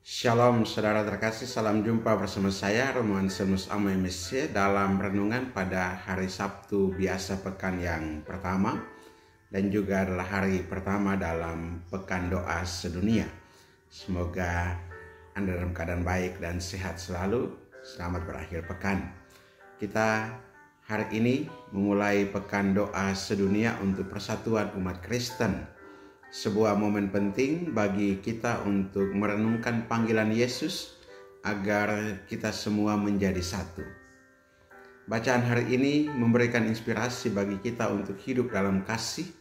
Shalom saudara terkasih, salam jumpa bersama saya Romuan Semus Ama MSC dalam renungan pada hari Sabtu biasa pekan yang pertama dan juga adalah hari pertama dalam pekan doa sedunia. Semoga Anda dalam keadaan baik dan sehat selalu. Selamat berakhir pekan. Kita hari ini memulai pekan doa sedunia untuk persatuan umat Kristen. Sebuah momen penting bagi kita untuk merenungkan panggilan Yesus agar kita semua menjadi satu. Bacaan hari ini memberikan inspirasi bagi kita untuk hidup dalam kasih,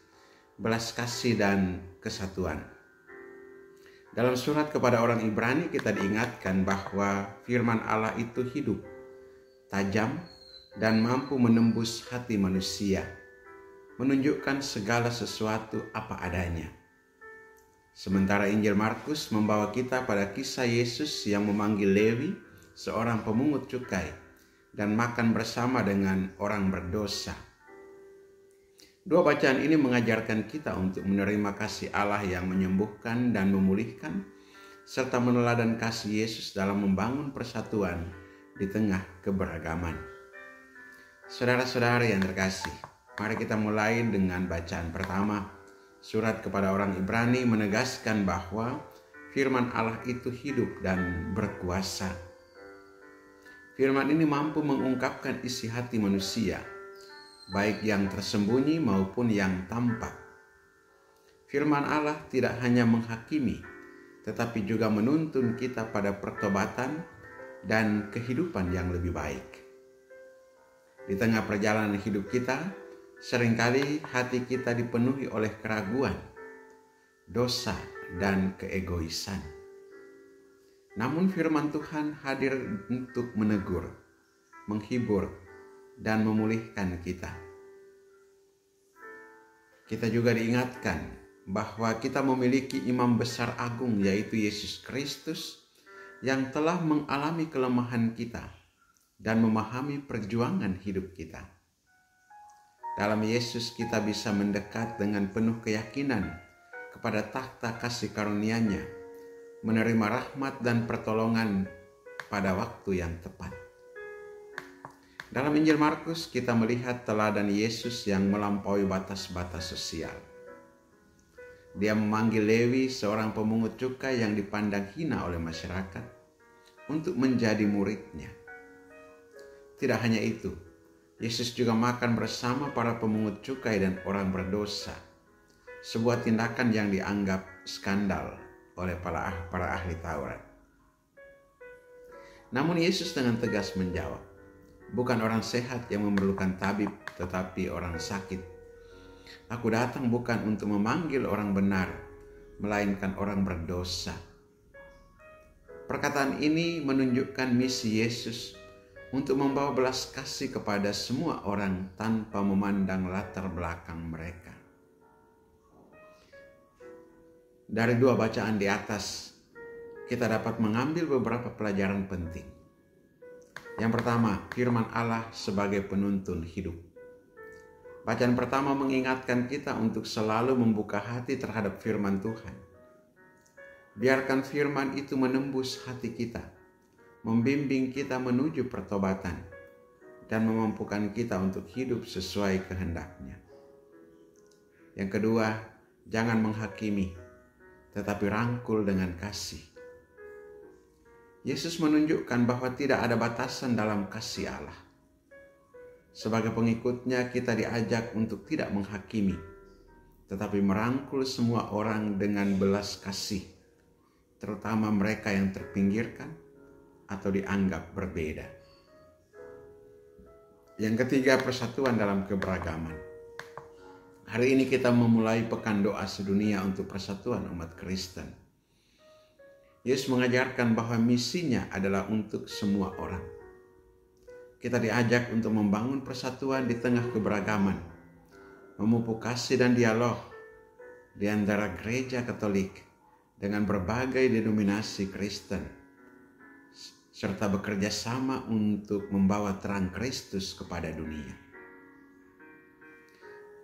belas kasih dan kesatuan. Dalam surat kepada orang Ibrani kita diingatkan bahwa firman Allah itu hidup, tajam, dan mampu menembus hati manusia, menunjukkan segala sesuatu apa adanya. Sementara Injil Markus membawa kita pada kisah Yesus yang memanggil Lewi, seorang pemungut cukai, dan makan bersama dengan orang berdosa. Dua bacaan ini mengajarkan kita untuk menerima kasih Allah yang menyembuhkan dan memulihkan, serta meneladan kasih Yesus dalam membangun persatuan di tengah keberagaman. Saudara-saudari yang terkasih, mari kita mulai dengan bacaan pertama. Surat kepada orang Ibrani menegaskan bahwa firman Allah itu hidup dan berkuasa. Firman ini mampu mengungkapkan isi hati manusia, baik yang tersembunyi maupun yang tampak. Firman Allah tidak hanya menghakimi, tetapi juga menuntun kita pada pertobatan dan kehidupan yang lebih baik. Di tengah perjalanan hidup kita, seringkali hati kita dipenuhi oleh keraguan, dosa, dan keegoisan. Namun firman Tuhan hadir untuk menegur, menghibur, dan memulihkan kita. Kita juga diingatkan bahwa kita memiliki imam besar agung, yaitu Yesus Kristus, yang telah mengalami kelemahan kita dan memahami perjuangan hidup kita. Dalam Yesus kita bisa mendekat dengan penuh keyakinan kepada takhta kasih karunia-Nya, menerima rahmat dan pertolongan pada waktu yang tepat. Dalam Injil Markus kita melihat teladan Yesus yang melampaui batas-batas sosial. Dia memanggil Lewi, seorang pemungut cukai yang dipandang hina oleh masyarakat, untuk menjadi murid-Nya. Tidak hanya itu, Yesus juga makan bersama para pemungut cukai dan orang berdosa, sebuah tindakan yang dianggap skandal oleh para ahli Taurat. Namun Yesus dengan tegas menjawab, "Bukan orang sehat yang memerlukan tabib, tetapi orang sakit. Aku datang bukan untuk memanggil orang benar, melainkan orang berdosa." Perkataan ini menunjukkan misi Yesus untuk membawa belas kasih kepada semua orang tanpa memandang latar belakang mereka. Dari dua bacaan di atas, kita dapat mengambil beberapa pelajaran penting. Yang pertama, firman Allah sebagai penuntun hidup. Bacaan pertama mengingatkan kita untuk selalu membuka hati terhadap firman Tuhan. Biarkan firman itu menembus hati kita, membimbing kita menuju pertobatan, dan memampukan kita untuk hidup sesuai kehendak-Nya. Yang kedua, jangan menghakimi, tetapi rangkul dengan kasih. Yesus menunjukkan bahwa tidak ada batasan dalam kasih Allah. Sebagai pengikut-Nya kita diajak untuk tidak menghakimi, tetapi merangkul semua orang dengan belas kasih, terutama mereka yang terpinggirkan atau dianggap berbeda. Yang ketiga, persatuan dalam keberagaman. Hari ini kita memulai pekan doa sedunia untuk persatuan umat Kristen. Yesus mengajarkan bahwa misinya adalah untuk semua orang. Kita diajak untuk membangun persatuan di tengah keberagaman, memupuk kasih dan dialog di antara gereja Katolik dengan berbagai denominasi Kristen, serta bekerja sama untuk membawa terang Kristus kepada dunia.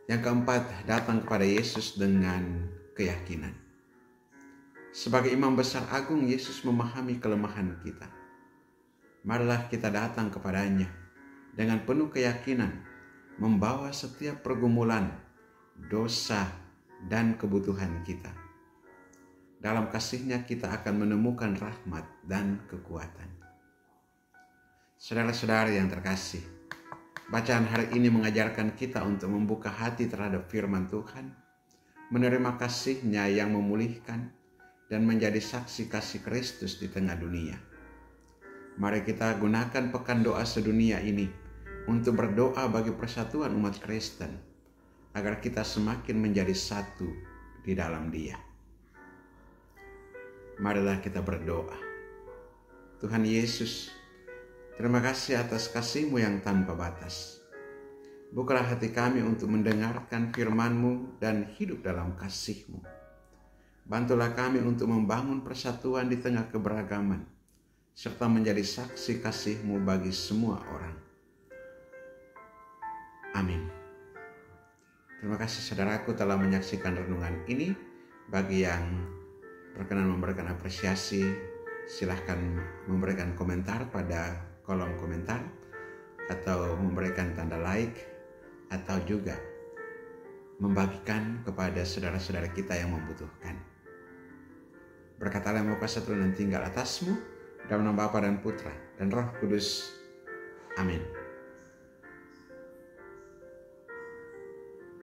Yang keempat, datang kepada Yesus dengan keyakinan. Sebagai imam besar agung, Yesus memahami kelemahan kita. Marilah kita datang kepadanya dengan penuh keyakinan, membawa setiap pergumulan, dosa, dan kebutuhan kita. Dalam kasih-Nya kita akan menemukan rahmat dan kekuatan. Saudara-saudari yang terkasih, bacaan hari ini mengajarkan kita untuk membuka hati terhadap firman Tuhan, menerima kasih-Nya yang memulihkan, dan menjadi saksi kasih Kristus di tengah dunia. Mari kita gunakan pekan doa sedunia ini untuk berdoa bagi persatuan umat Kristen, agar kita semakin menjadi satu di dalam Dia. Marilah kita berdoa. Tuhan Yesus, terima kasih atas kasih-Mu yang tanpa batas. Bukalah hati kami untuk mendengarkan firman-Mu dan hidup dalam kasih-Mu. Bantulah kami untuk membangun persatuan di tengah keberagaman, serta menjadi saksi kasih-Mu bagi semua orang. Amin. Terima kasih saudaraku telah menyaksikan renungan ini. Bagi yang berkenan memberikan apresiasi, silahkan memberikan komentar pada kolom komentar, atau memberikan tanda like, atau juga membagikan kepada saudara-saudara kita yang membutuhkan. Berkat Allah yang Maha Kuasa Tuhan tinggal atasmu, dalam nama Bapa dan Putra dan Roh Kudus. Amin.